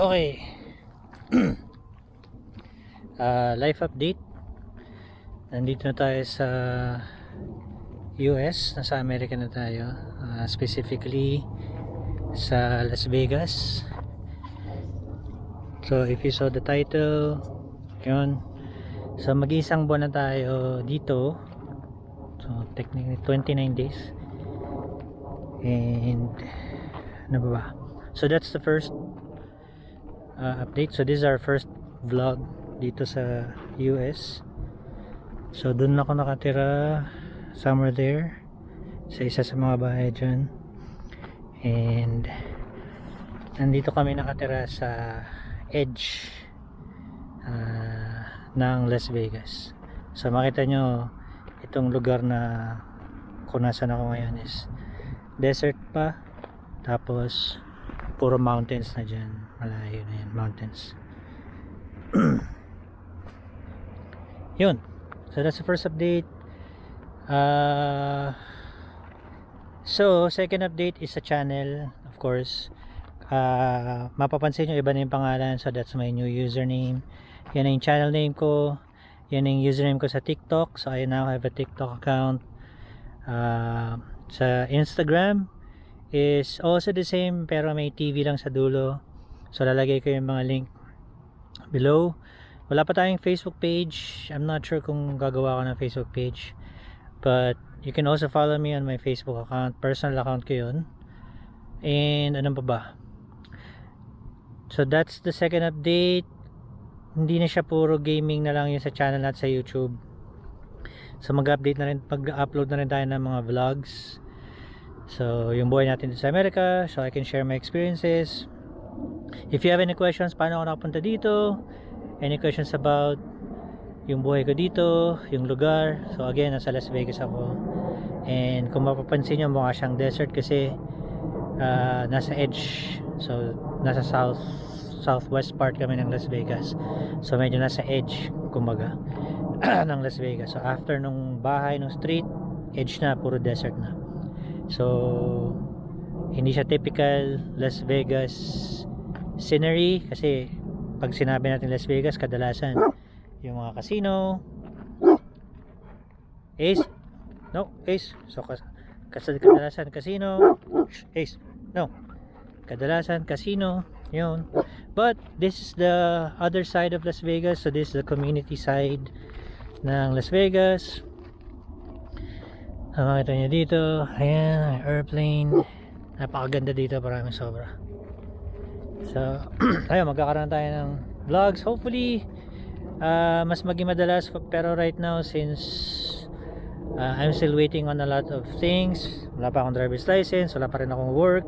Okay. Life update. Nandito na tayo sa US. Nasa America na tayo. Specifically sa Las Vegas. So if you saw the title, yun. So mag-iisang buwan na tayo dito. So technically 29 days. And ano ba? So that's the first update. So this is our first vlog dito sa US. So doon ako nakatira, somewhere there, sa isa sa mga bahay dyan. And nandito kami nakatira sa edge ng Las Vegas. So makita nyo itong lugar na kung nasan ako ngayon is desert pa, tapos puro mountains na dyan, malayo na yan, mountains. Yun, so that's the first update. So second update is sa channel, of course. Mapapansin nyo iba na yung pangalan, so that's my new username. Yan na yung channel name ko, yan na yung username ko sa TikTok. So I now have a TikTok account. Sa Instagram is also the same, pero may TV lang sa dulo. So lalagay ko yung mga link below. Wala pa tayong Facebook page. I'm not sure kung gagawa ko ng Facebook page, but you can also follow me on my Facebook account. Personal account ko yun. And ano pa ba? So that's the second update. Hindi na siya puro gaming na lang yun sa channel at sa YouTube. So mag-update na rin, mag-upload na rin tayo ng mga vlogs. So yung buhay natin sa Amerika, so I can share my experiences. If you have any questions, paano ako nakapunta dito, any questions about yung buhay ko dito, yung lugar. So again, nasa Las Vegas ako. And kung mapapansin nyo, mukha siyang desert kasi nasa edge. So nasa southwest part kami ng Las Vegas. So medyo nasa edge, kumbaga, ng Las Vegas. So after nung bahay, nung street, edge na, puro desert na. So hindi siya typical Las Vegas scenery, kasi pag sinabi natin Las Vegas, kadalasan yung mga casino, Ace, no, Ace, so kadalasan casino, Ace, no, kadalasan casino, yun. But this is the other side of Las Vegas. So this is the community side ng Las Vegas. Makita nyo dito, ayan, airplane. Napakaganda dito, maraming sobra. So ayun, magkakaroon tayo ng vlogs, hopefully mas maging madalas. Pero right now, since I'm still waiting on a lot of things, wala pa akong driver's license, wala pa rin akong work,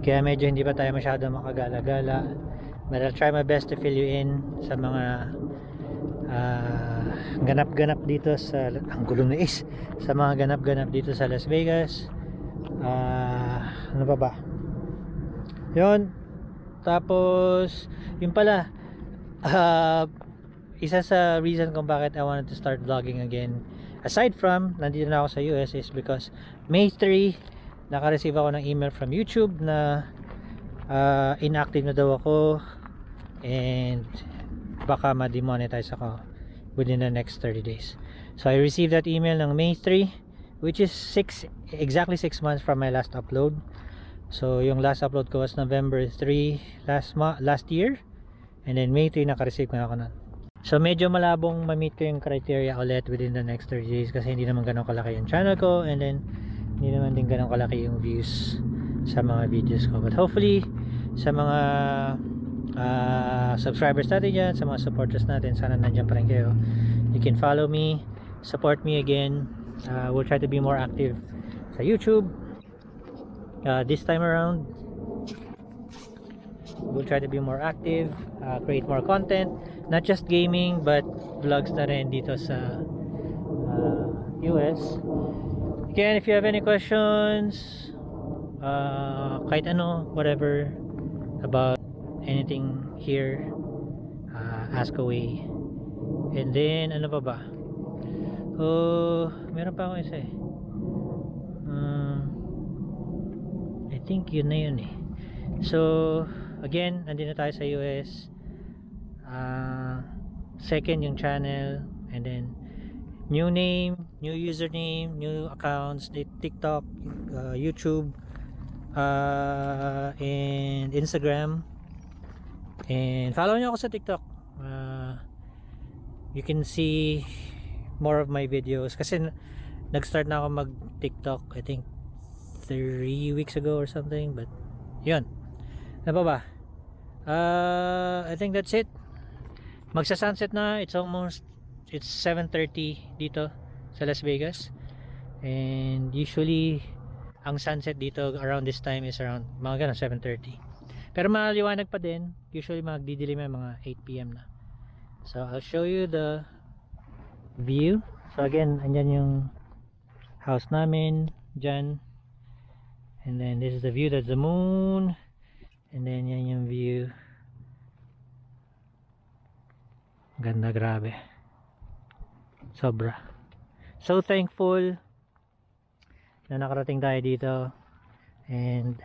kaya medyo hindi pa tayo masyado makagala-gala. But I'll try my best to fill you in sa mga ganap-ganap dito sa, ang gulo na is, sa mga ganap-ganap dito sa Las Vegas. Ano pa ba? Yun. Tapos yun pala, isa sa reason kung bakit I wanted to start vlogging again, aside from nandito na ako sa US, is because May 3 naka-receive ako ng email from YouTube na inactive na daw ako and baka ma-demonetize ako within the next 30 days. So I received that email ng May 3, which is exactly 6 months from my last upload. So yung last upload ko was November 3 last year, and then May 3 naka-receive na ako nun. So medyo malabong ma-meet ko yung criteria ulit within the next 30 days kasi hindi naman ganun kalaki yung channel ko, and then hindi naman din ganun kalaki yung views sa mga videos ko. But hopefully sa mga subscribers natin dyan, sa mga supporters natin, sana nandiyan pa rin kayo. You can follow me, support me again. We'll try to be more active sa YouTube this time around. We'll try to be more active, create more content, not just gaming but vlogs na rin dito sa US. Again, if you have any questions, kahit ano, whatever, about anything here, ask away. And then ano pa ba? Meron pa akong isa I think yun na yun So again, nandito tayo sa US. Second yung channel, and then new name, new username, new accounts, TikTok, YouTube, and Instagram. And follow nyo ako sa TikTok. You can see more of my videos kasi nag-start na ako mag TikTok I think 3 weeks ago or something, but yun, ano pa ba? I think that's it. Magsa sunset na, it's 7:30 dito sa Las Vegas, and usually ang sunset dito around this time is around mga 7:30, pero maliwanag pa din, usually magdidilim mga 8 PM na. So I'll show you the view. So again, andyan yung house namin dyan, and then this is the view, that's the moon, and then yan yung view. Ganda, grabe, sobra. So thankful na nakarating tayo dito, and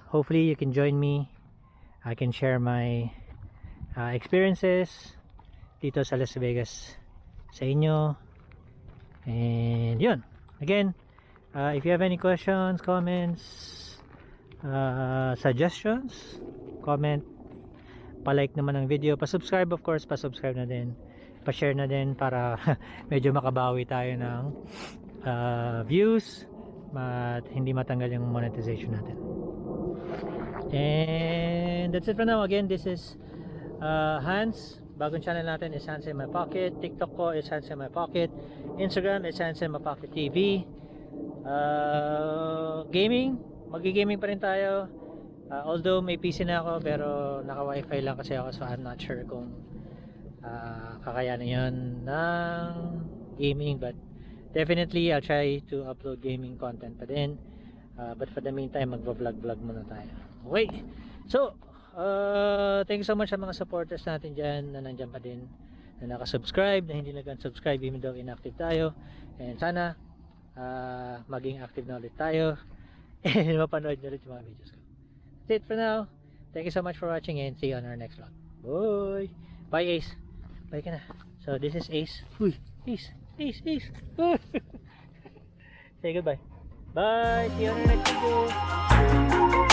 hopefully you can join me. I can share my experiences dito sa Las Vegas sa inyo. And yun, again, if you have any questions, comments, suggestions, comment, pa-like naman ang video, pa-subscribe, of course, pa-subscribe na din, pa-share na din para medyo makabawi tayo ng views at hindi matanggal yung monetization natin. And that's it for now. Again, this is Hans. Bagong channel natin is Hans in My Pocket. TikTok ko is Hans in My Pocket. Instagram is Hans in My Pocket TV. Gaming, magigaming pa rin tayo. Although may PC na ako, pero naka wifi lang kasi ako, so I'm not sure kung kakayanin yun ng gaming, but definitely I'll try to upload gaming content pa din. But for the meantime, magva-vlog muna tayo. Okay, so thank you so much sa mga supporters natin dyan na nandyan pa din, na nakasubscribe, na hindi nag-unsubscribe even though inactive tayo, and sana maging active na ulit tayo and mapanood nyo ulit yung mga videos ko. That's it for now. Thank you so much for watching, and see you on our next vlog. Bye! Bye, Ace. Bye ka na. So this is Ace. Uy, Ace. Say goodbye. Bye! See you on our next video.